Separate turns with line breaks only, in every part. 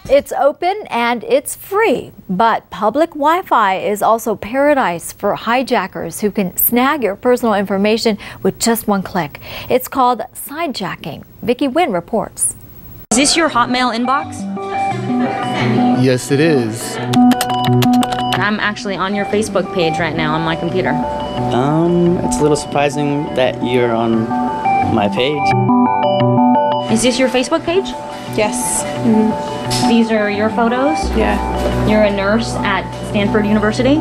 It's open and it's free, but public Wi-Fi is also paradise for hijackers who can snag your personal information with just one click. It's called sidejacking. Vicki Wynn reports.
Is this your Hotmail inbox?
Yes, it is.
I'm actually on your Facebook page right now on my computer.
It's a little surprising that you're on my page.
Is this your Facebook page?
Yes.
These are your photos?
Yeah.
You're a nurse at Stanford University?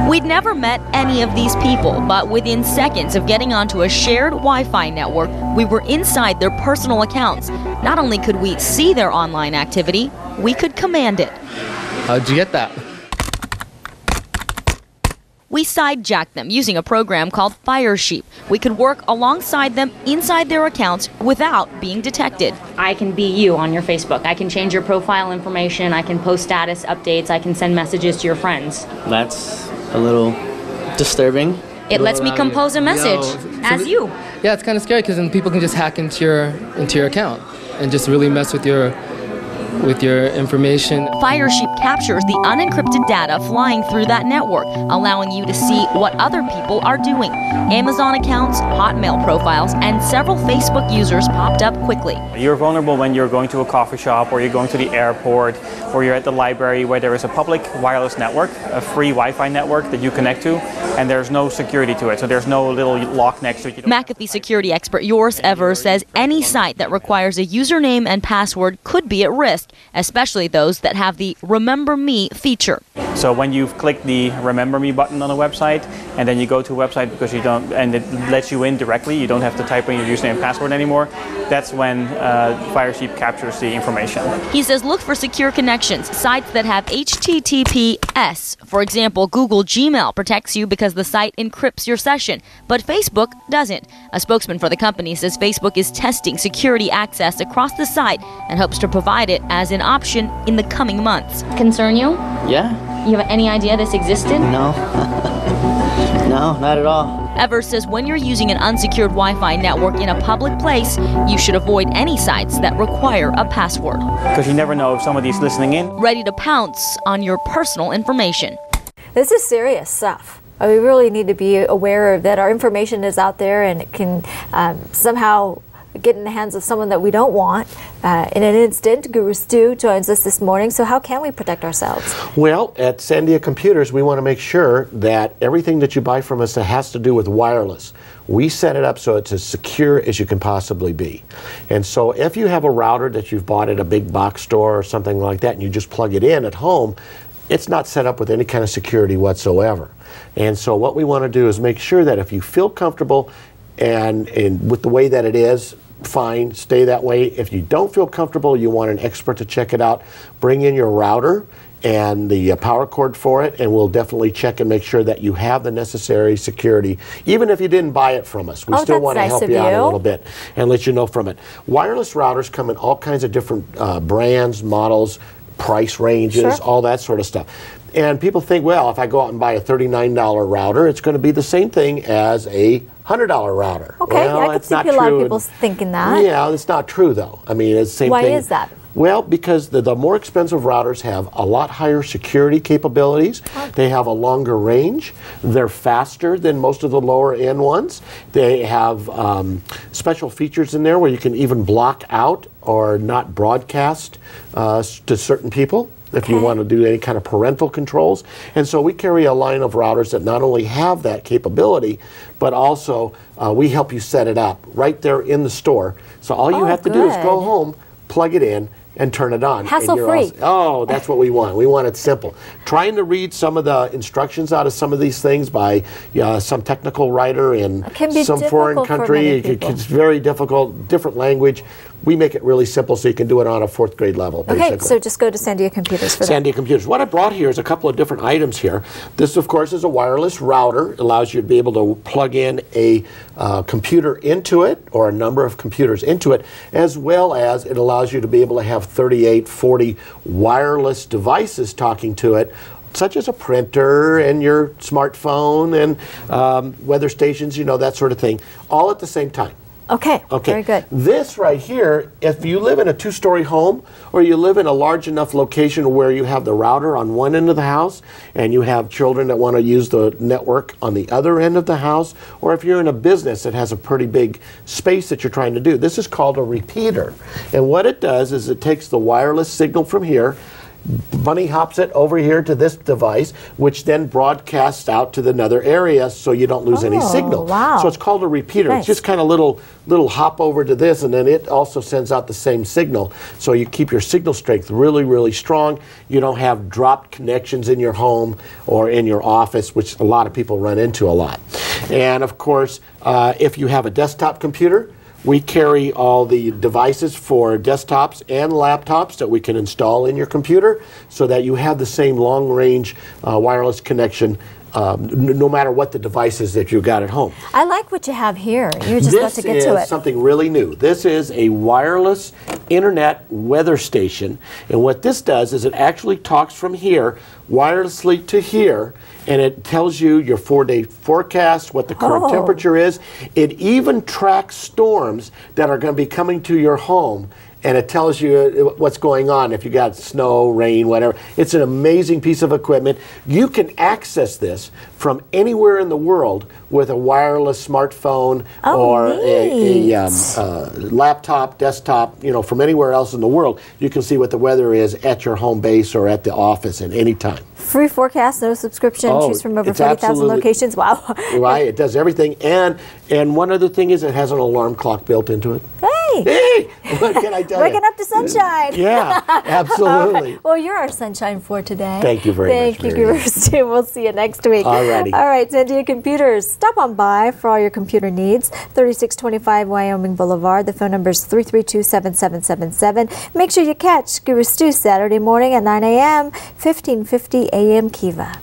We'd never met any of these people, but within seconds of getting onto a shared Wi-Fi network, we were inside their personal accounts. Not only could we see their online activity, we could command it.
How'd you get that?
We sidejacked them using a program called Firesheep. We could work alongside them inside their accounts without being detected.
I can be you on your Facebook. I can change your profile information. I can post status updates. I can send messages to your friends.
That's a little disturbing.
It lets me compose a message as you.
Yeah, it's kind of scary because then people can just hack into your account and just really mess with your information.
Firesheep captures the unencrypted data flying through that network, allowing you to see what other people are doing. Amazon accounts, Hotmail profiles, and several Facebook users popped up quickly.
You're vulnerable when you're going to a coffee shop, or you're going to the airport, or you're at the library where there is a public wireless network, a free Wi-Fi network that you connect to, and there's no security to it, so there's no little lock next to it.
McAfee security expert Joris Evers says any site that requires a username and password could be at risk, especially those that have the Remember Me feature.
So when you've clicked the Remember Me button on a website, and then you go to a website because you don't, and it lets you in directly, you don't have to type in your username and password anymore, that's when Firesheep captures the information.
He says look for secure connections, sites that have HTTPS. For example, Google Gmail protects you because the site encrypts your session, but Facebook doesn't. A spokesman for the company says Facebook is testing security access across the site and hopes to provide it as an option in the coming months.
Concern you?
Yeah.
You have any idea this existed?
No. No, not at all.
Evers says when you're using an unsecured Wi-Fi network in a public place, you should avoid any sites that require a password.
Because you never know if somebody's listening in.
Ready to pounce on your personal information.
This is serious stuff. We really need to be aware that our information is out there and it can somehow get in the hands of someone that we don't want. In an instant, Guru Stu joins us this morning. So how can we protect ourselves?
Well, at Sandia Computers, we want to make sure that everything that you buy from us that has to do with wireless, we set it up so it's as secure as you can possibly be. And so if you have a router that you've bought at a big box store or something like that, and you just plug it in at home, it's not set up with any kind of security whatsoever. And so what we want to do is make sure that if you feel comfortable and with the way that it is, fine, stay that way. If you don't feel comfortable, you want an expert to check it out, bring in your router and the power cord for it, and we'll definitely check and make sure that you have the necessary security, even if you didn't buy it from us. We still want to help you out a little bit and let you know from it. Wireless routers come in all kinds of different brands, models, price ranges, all that sort of stuff. And people think, well, if I go out and buy a $39 router, it's going to be the same thing as a $100 router.
Okay,
well,
I could see a lot of people thinking that.
Yeah, it's not true though. I mean, it's the same thing.
Why is that?
Well, because the more expensive routers have a lot higher security capabilities. They have a longer range. They're faster than most of the lower end ones. They have special features in there where you can even block out or not broadcast to certain people if you want to do any kind of parental controls. And so we carry a line of routers that not only have that capability, but also we help you set it up right there in the store. So all you have to do is go home, plug it in, and turn it on.
Hassle-free.
Oh, that's what we want. We want it simple. Trying to read some of the instructions out of some of these things by some technical writer in some foreign country. It's very difficult, different language. We make it really simple so you can do it on a 4th grade level, basically.
Okay, so just go to Sandia Computers for that.
Sandia Computers. What I brought here is a couple of different items here. This, of course, is a wireless router. It allows you to be able to plug in a computer into it or a number of computers into it, as well as it allows you to be able to have 38, 40 wireless devices talking to it, such as a printer and your smartphone and weather stations, you know, that sort of thing, all at the same time.
Okay,
Okay.
very good.
This right here, if you live in a 2-story home or you live in a large enough location where you have the router on one end of the house and you have children that want to use the network on the other end of the house, or if you're in a business that has a pretty big space that you're trying to do, this is called a repeater. And what it does is it takes the wireless signal from here, bunny hops it over here to this device, which then broadcasts out to another area so you don't lose any signal.
Wow.
So it's called a repeater.
Nice.
It's just kind of little hop over to this, and then it also sends out the same signal. So you keep your signal strength really, really strong. You don't have dropped connections in your home or in your office, which a lot of people run into a lot. And of course, if you have a desktop computer, we carry all the devices for desktops and laptops that we can install in your computer so that you have the same long-range wireless connection no matter what the device is that you've got at home.
I like what you have here. You just got to get to it.
This is something really new. This is a wireless internet weather station, and what this does is it actually talks from here wirelessly to here, and it tells you your 4-day forecast, what the current temperature is. It even tracks storms that are going to be coming to your home, and it tells you what's going on, if you got snow, rain, whatever. It's an amazing piece of equipment. You can access this from anywhere in the world with a wireless smartphone or a laptop, desktop, you know, from anywhere else in the world. You can see what the weather is at your home base or at the office at any time.
Free forecast, no subscription, choose from over 40,000 locations. Wow.
Right, it does everything. And one other thing is it has an alarm clock built into it.
Hey!
Hey! What can I tell you?
Waking up to sunshine.
Yeah, absolutely.
Right. Well, you're our sunshine for today.
Thank you very much.
Thank you, Guru Stu. We'll see you next week.
Alrighty.
All right, Sandia Computers. Stop on by for all your computer needs. 3625 Wyoming Boulevard. The phone number is 332-7777. Make sure you catch Guru Stu Saturday morning at 9 a.m., 1550 a.m. Kiva.